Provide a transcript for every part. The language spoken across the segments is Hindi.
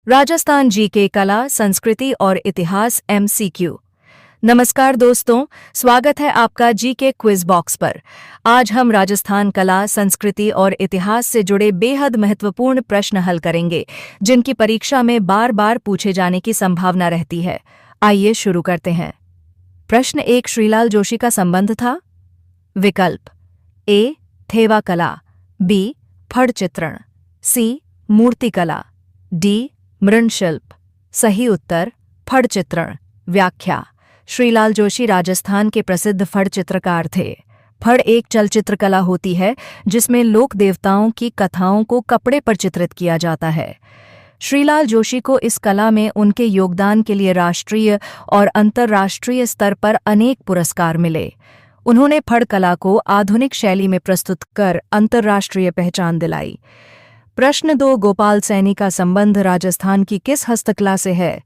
राजस्थान जीके कला, संस्कृति और इतिहास MCQ। नमस्कार दोस्तों, स्वागत है आपका जीके क्विज बॉक्स पर। आज हम राजस्थान कला, संस्कृति और इतिहास से जुड़े बेहद महत्वपूर्ण प्रश्न हल करेंगे, जिनकी परीक्षा में बार बार पूछे जाने की संभावना रहती है। आइए शुरू करते हैं। प्रश्न 1, श्रीलाल जोशी का संबंध था? विकल्प ए थेवा कला, बी फड़ चित्रण, सी मूर्तिकला, डी मृणशिल्प। सही उत्तर फड़ चित्रण। व्याख्या: श्रीलाल जोशी राजस्थान के प्रसिद्ध फड़ चित्रकार थे। फड़ एक चलचित्र कला होती है जिसमें लोक देवताओं की कथाओं को कपड़े पर चित्रित किया जाता है। श्रीलाल जोशी को इस कला में उनके योगदान के लिए राष्ट्रीय और अंतर्राष्ट्रीय स्तर पर अनेक पुरस्कार मिले। उन्होंने फड़ कला को आधुनिक शैली में प्रस्तुत कर अंतर्राष्ट्रीय पहचान दिलाई। प्रश्न 2, गोपाल सैनी का संबंध राजस्थान की किस हस्तकला से है?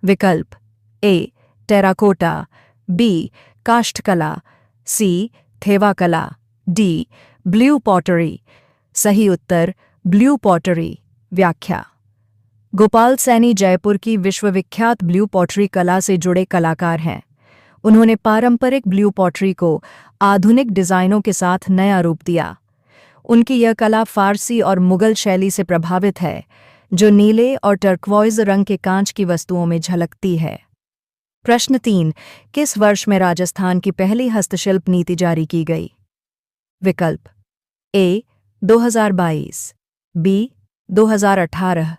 विकल्प ए टेराकोटा, बी काष्ठकला, सी थेवा कला, डी ब्लू पॉटरी। सही उत्तर ब्लू पॉटरी। व्याख्या: गोपाल सैनी जयपुर की विश्वविख्यात ब्लू पॉटरी कला से जुड़े कलाकार हैं। उन्होंने पारंपरिक ब्लू पॉटरी को आधुनिक डिजाइनों के साथ नया रूप दिया। उनकी यह कला फारसी और मुगल शैली से प्रभावित है, जो नीले और टर्क्वाइज रंग के कांच की वस्तुओं में झलकती है। प्रश्न 3, किस वर्ष में राजस्थान की पहली हस्तशिल्प नीति जारी की गई? विकल्प ए 2022, बी 2018,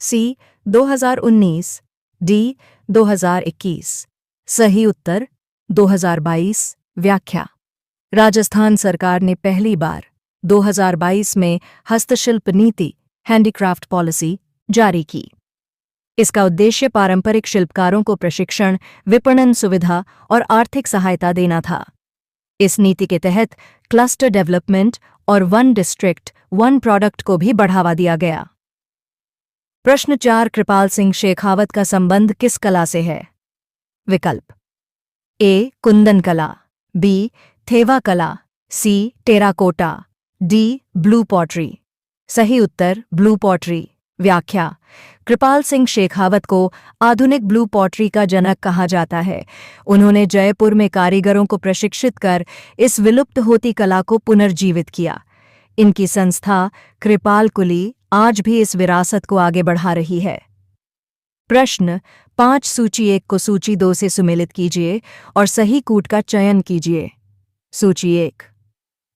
सी 2019, डी 2021। सही उत्तर 2022। व्याख्या: राजस्थान सरकार ने पहली बार 2022 में हस्तशिल्प नीति हैंडीक्राफ्ट पॉलिसी जारी की। इसका उद्देश्य पारंपरिक शिल्पकारों को प्रशिक्षण, विपणन सुविधा और आर्थिक सहायता देना था। इस नीति के तहत क्लस्टर डेवलपमेंट और वन डिस्ट्रिक्ट वन प्रोडक्ट को भी बढ़ावा दिया गया। प्रश्न 4, कृपाल सिंह शेखावत का संबंध किस कला से है? विकल्प ए कुंदन कला, बी थेवा कला, सी टेराकोटा, डी ब्लू पॉटरी। सही उत्तर ब्लू पॉटरी। व्याख्या: कृपाल सिंह शेखावत को आधुनिक ब्लू पॉटरी का जनक कहा जाता है। उन्होंने जयपुर में कारीगरों को प्रशिक्षित कर इस विलुप्त होती कला को पुनर्जीवित किया। इनकी संस्था कृपाल कुली आज भी इस विरासत को आगे बढ़ा रही है। प्रश्न 5, सूची 1 को सूची 2 से सुमेलित कीजिए और सही कूट का चयन कीजिए। सूची 1,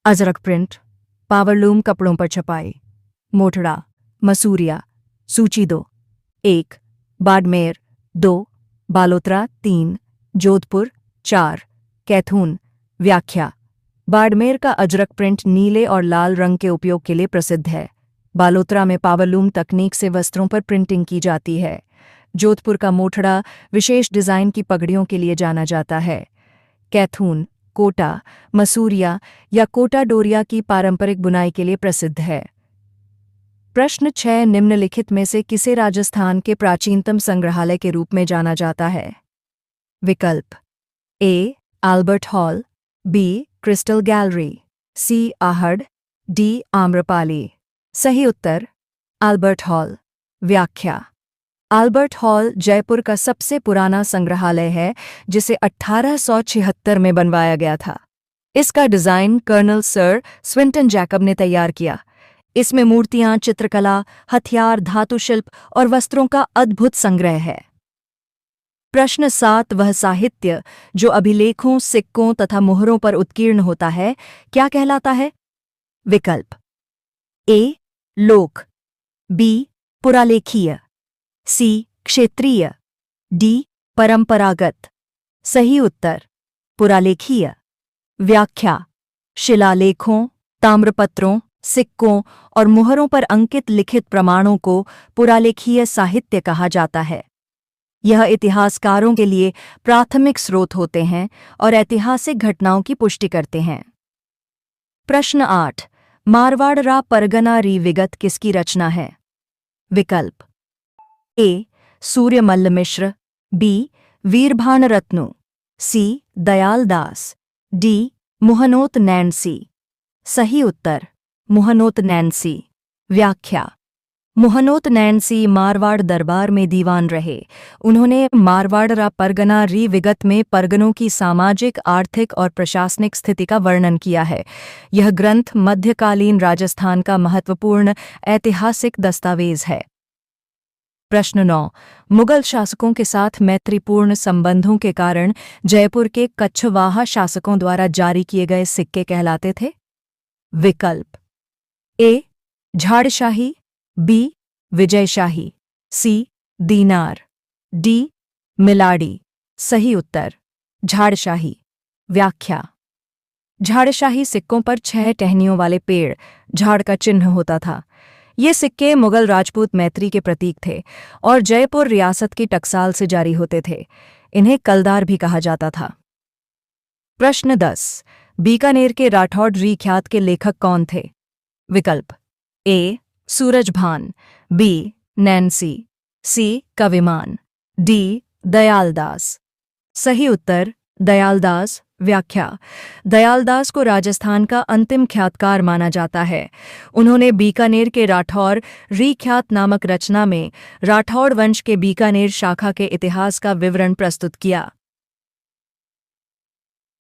अजरक प्रिंट, पावरलूम कपड़ों पर छपाई, मोटड़ा, मसूरिया। सूची 2, 1 बाड़मेर, 2 बालोतरा, 3 जोधपुर, 4 कैथून। व्याख्या: बाड़मेर का अजरक प्रिंट नीले और लाल रंग के उपयोग के लिए प्रसिद्ध है। बालोतरा में पावरलूम तकनीक से वस्त्रों पर प्रिंटिंग की जाती है। जोधपुर का मोटड़ा विशेष डिजाइन की पगड़ियों के लिए जाना जाता है। कैथून कोटा, मसूरिया या कोटा डोरिया की पारंपरिक बुनाई के लिए प्रसिद्ध है। प्रश्न 6, निम्नलिखित में से किसे राजस्थान के प्राचीनतम संग्रहालय के रूप में जाना जाता है? विकल्प A Albert Hall, B crystal gallery, C Ahar, D Amrapali. सही उत्तर अल्बर्ट हॉल। व्याख्या: अल्बर्ट हॉल जयपुर का सबसे पुराना संग्रहालय है, जिसे 1876 में बनवाया गया था। इसका design colonel sir Swinton Jacob ने तैयार किया। इसमें मूर्तियां, चित्रकला, हथियार, धातुशिल्प और वस्त्रों का अद्भुत संग्रह है। प्रश्न 7, वह साहित्य जो अभिलेखों, सिक्कों तथा मोहरों पर उत्कीर्ण होता है, क्या कहलाता है? विकल्प ए लोक, बी पुरालेखीय, सी क्षेत्रीय, डी परंपरागत। सही उत्तर पुरालेखीय। व्याख्या: शिलालेखों, ताम्रपत्रों, सिक्कों और मुहरों पर अंकित लिखित प्रमाणों को पुरालेखीय साहित्य कहा जाता है। यह इतिहासकारों के लिए प्राथमिक स्रोत होते हैं और ऐतिहासिक घटनाओं की पुष्टि करते हैं। प्रश्न 8, मारवाड़ परगना री विगत किसकी रचना है? विकल्प ए सूर्यमल्ल मिश्र, बी वीरभान रत्नु, सी दयाल दास, डी मुहनोत नैन्सी। सही उत्तर मुहनोत नैन्सी। व्याख्या: मोहनोत नैनसी मारवाड़ दरबार में दीवान रहे। उन्होंने मारवाड़ परगना री विगत में परगनों की सामाजिक, आर्थिक और प्रशासनिक स्थिति का वर्णन किया है। यह ग्रंथ मध्यकालीन राजस्थान का महत्वपूर्ण ऐतिहासिक दस्तावेज है। प्रश्न 9। मुगल शासकों के साथ मैत्रीपूर्ण संबंधों के कारण जयपुर के कच्छवाहा शासकों द्वारा जारी किए गए सिक्के कहलाते थे? विकल्प ए झाड़शाही, बी विजयशाही, सी दीनार, डी मिलाड़ी। सही उत्तर झाड़शाही। व्याख्या। झाड़शाही सिक्कों पर 6 टहनियों वाले पेड़ झाड़ का चिन्ह होता था। ये सिक्के मुगल राजपूत मैत्री के प्रतीक थे और जयपुर रियासत की टकसाल से जारी होते थे। इन्हें कलदार भी कहा जाता था। प्रश्न 10। बीकानेर के राठौड़ री ख्यात के लेखक कौन थे? विकल्प ए सूरजभान, बी नैन्सी, सी कविमान, डी दयालदास। सही उत्तर दयालदास। व्याख्या। दयालदास को राजस्थान का अंतिम ख्यातकार माना जाता है। उन्होंने बीकानेर के राठौर री ख्यात नामक रचना में राठौड़ वंश के बीकानेर शाखा के इतिहास का विवरण प्रस्तुत किया।